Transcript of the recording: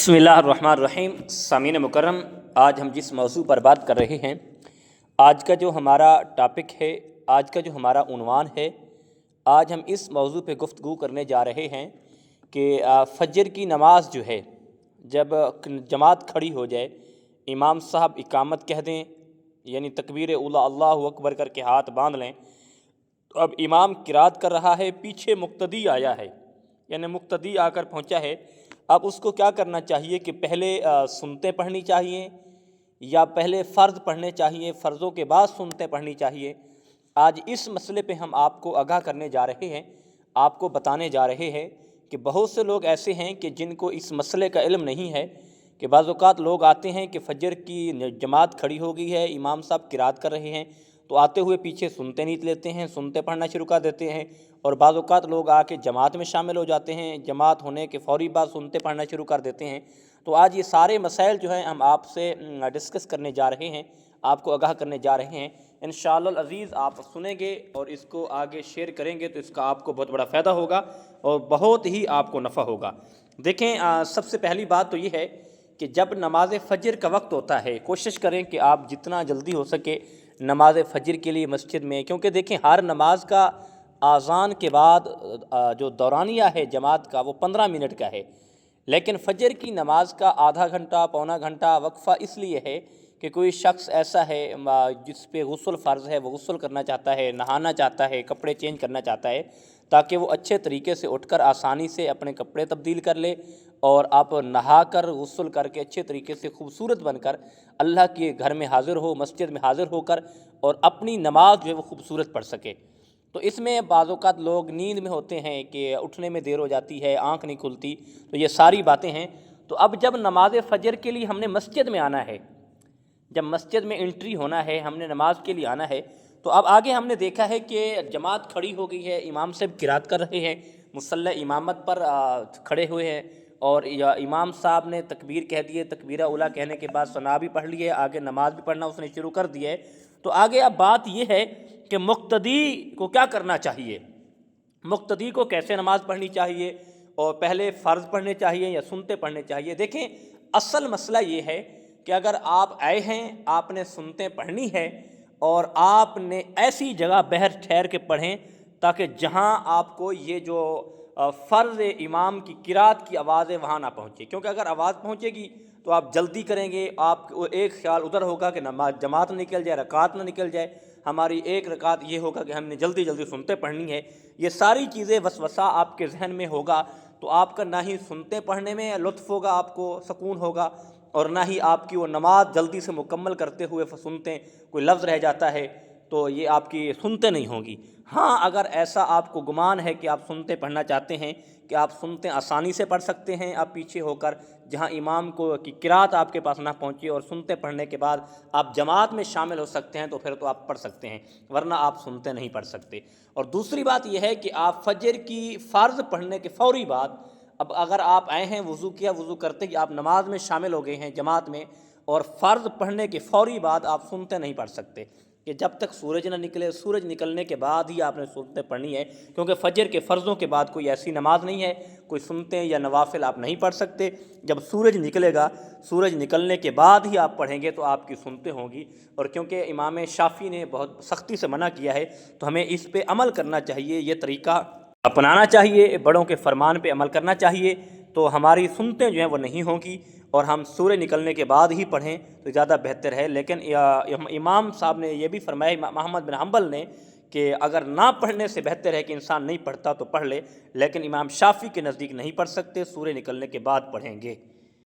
बिस्मिल्लाहिर्रहमानिर्रहीम। सामीन मुकर्रम, आज हम जिस मौजू पर बात कर रहे हैं, आज का जो हमारा टॉपिक है, आज का जो हमारा उन्वान है, आज हम इस मौजू पे गुफ्तगू करने जा रहे हैं कि फजर की नमाज जो है, जब जमात खड़ी हो जाए, इमाम साहब इकामत कह दें, यानी तकबीर उला अल्लाहु अकबर करके हाथ बांध लें, तो अब इमाम किरात कर रहा है, पीछे मुक्तदी आया है, यानी मुक्तदी आकर पहुंचा है। अब उसको क्या करना चाहिए कि पहले सुनते पढ़नी चाहिए या पहले फ़र्ज़ पढ़ने चाहिए, फ़र्ज़ों के बाद सुनते पढ़नी चाहिए। आज इस मसले पे हम आपको आगाह करने जा रहे हैं, आपको बताने जा रहे हैं कि बहुत से लोग ऐसे हैं कि जिनको इस मसले का इल्म नहीं है कि बाज़ औक़ात लोग आते हैं कि फ़जर की जमात खड़ी हो गई है, इमाम साहब किरात कर रहे हैं, तो आते हुए पीछे सुनते नहीं लेते हैं, सुनते पढ़ना शुरू कर देते हैं। और बाज़ औक़ात लोग आके जमात में शामिल हो जाते हैं, जमात होने के फ़ौरी बाद सुनते पढ़ना शुरू कर देते हैं। तो आज ये सारे मसाइल जो हैं हम आपसे डिस्कस करने जा रहे हैं, आपको आगाह करने जा रहे हैं। इंशाअल्लाह अज़ीज़ आप सुनेंगे और इसको आगे शेयर करेंगे तो इसका आपको बहुत बड़ा फ़ायदा होगा और बहुत ही आपको नफ़ा होगा। देखें, सबसे पहली बात तो ये है कि जब नमाज फ़जर का वक्त होता है, कोशिश करें कि आप जितना जल्दी हो सके नमाज फ़जर के लिए मस्जिद में, क्योंकि देखें हर नमाज का आज़ान के बाद जो दौरानिया है जमात का वो 15 मिनट का है, लेकिन फ़जर की नमाज का आधा घंटा पौना घंटा वक्फ़ा इसलिए है कि कोई शख्स ऐसा है जिस पे गुस्ल फ़र्ज़ है, वो गुस्ल करना चाहता है, नहाना चाहता है, कपड़े चेंज करना चाहता है, ताकि वो अच्छे तरीके से उठकर आसानी से अपने कपड़े तब्दील कर ले और आप नहा कर गुस्ल करके अच्छे तरीके से खूबसूरत बनकर अल्लाह के घर में हाज़िर हो, मस्जिद में हाज़िर होकर और अपनी नमाज जो है वो खूबसूरत पढ़ सके। तो इसमें बाज़ औक़ात लोग नींद में होते हैं कि उठने में देर हो जाती है, आँख नहीं खुलती, तो ये सारी बातें हैं। तो अब जब नमाज फ़जर के लिए हमने मस्जिद में आना है, जब मस्जिद में एंट्री होना है, हमने नमाज के लिए आना है, तो अब आगे हमने देखा है कि जमात खड़ी हो गई है, इमाम साहब किरात कर रहे हैं, मुसल्ला इमामत पर खड़े हुए हैं और या इमाम साहब ने तकबीर कह दी है, तकबीरा उला कहने के बाद सना भी पढ़ ली है, आगे नमाज भी पढ़ना उसने शुरू कर दिया है। तो आगे अब बात यह है कि मुक्तदी को क्या करना चाहिए, मुक्तदी को कैसे नमाज पढ़नी चाहिए और पहले फ़र्ज़ पढ़ने चाहिए या सुनते पढ़ने चाहिए। देखें, असल मसला ये है कि अगर आप आए हैं, आपने सुनते पढ़नी है और आपने ऐसी जगह बहर ठहर के पढ़ें ताकि जहां आपको ये जो फ़र्ज़ इमाम की किरात की आवाज़ वहाँ ना पहुँचे, क्योंकि अगर आवाज़ पहुँचेगी तो आप जल्दी करेंगे, आप एक ख्याल उधर होगा कि नमाज जमात निकल जाए, रकात ना निकल जाए, हमारी एक रकात ये होगा कि हमने जल्दी जल्दी सुनते पढ़नी है। ये सारी चीज़ें वसवसा आपके जहन में होगा तो आपका ना ही सुनते पढ़ने में लुत्फ़ होगा, आपको सुकून होगा, और ना ही आपकी वो नमाज जल्दी से मुकम्मल करते हुए सुनते कोई लफ्ज़ रह जाता है तो ये आपकी सुनते नहीं होगी। हाँ, अगर ऐसा आपको गुमान है कि आप सुनते पढ़ना चाहते हैं कि आप सुनते आसानी से पढ़ सकते हैं, आप पीछे होकर जहाँ इमाम को की किरात आपके पास ना पहुँचे और सुनते पढ़ने के बाद आप जमात में शामिल हो सकते हैं, तो फिर तो आप पढ़ सकते हैं, वरना आप सुनते नहीं पढ़ सकते। और दूसरी बात यह है कि आप फ़जर की फ़र्ज़ पढ़ने के फ़ौरी बाद, अब अगर आप आए हैं, वज़ू किया, वज़ू करते ही आप नमाज में शामिल हो गए हैं जमात में, और फ़र्ज़ पढ़ने के फ़ौरी बाद आप सुनते नहीं पढ़ सकते कि जब तक सूरज ना निकले, सूरज निकलने के बाद ही आपने सुनते पढ़नी है, क्योंकि फ़जर के फ़र्ज़ों के बाद कोई ऐसी नमाज नहीं है, कोई सुनते या नवाफिल आप नहीं पढ़ सकते। जब सूरज निकलेगा, सूरज निकलने के बाद ही आप पढ़ेंगे तो आपकी सुनते होंगी। और क्योंकि इमाम शाफ़ी ने बहुत सख्ती से मना किया है तो हमें इस पे अमल करना चाहिए, ये तरीका अपनाना चाहिए, बड़ों के फरमान पे अमल करना चाहिए, तो हमारी सुनते जो हैं वो नहीं होंगी और हम सूरज निकलने के बाद ही पढ़ें तो ज़्यादा बेहतर है। लेकिन इमाम साहब ने यह भी फरमाया, इमाम अहमद बिन हम्बल ने, कि अगर ना पढ़ने से बेहतर है कि इंसान नहीं पढ़ता तो पढ़ ले, लेकिन इमाम शाफ़ी के नज़दीक नहीं पढ़ सकते, सूरज निकलने के बाद पढ़ेंगे।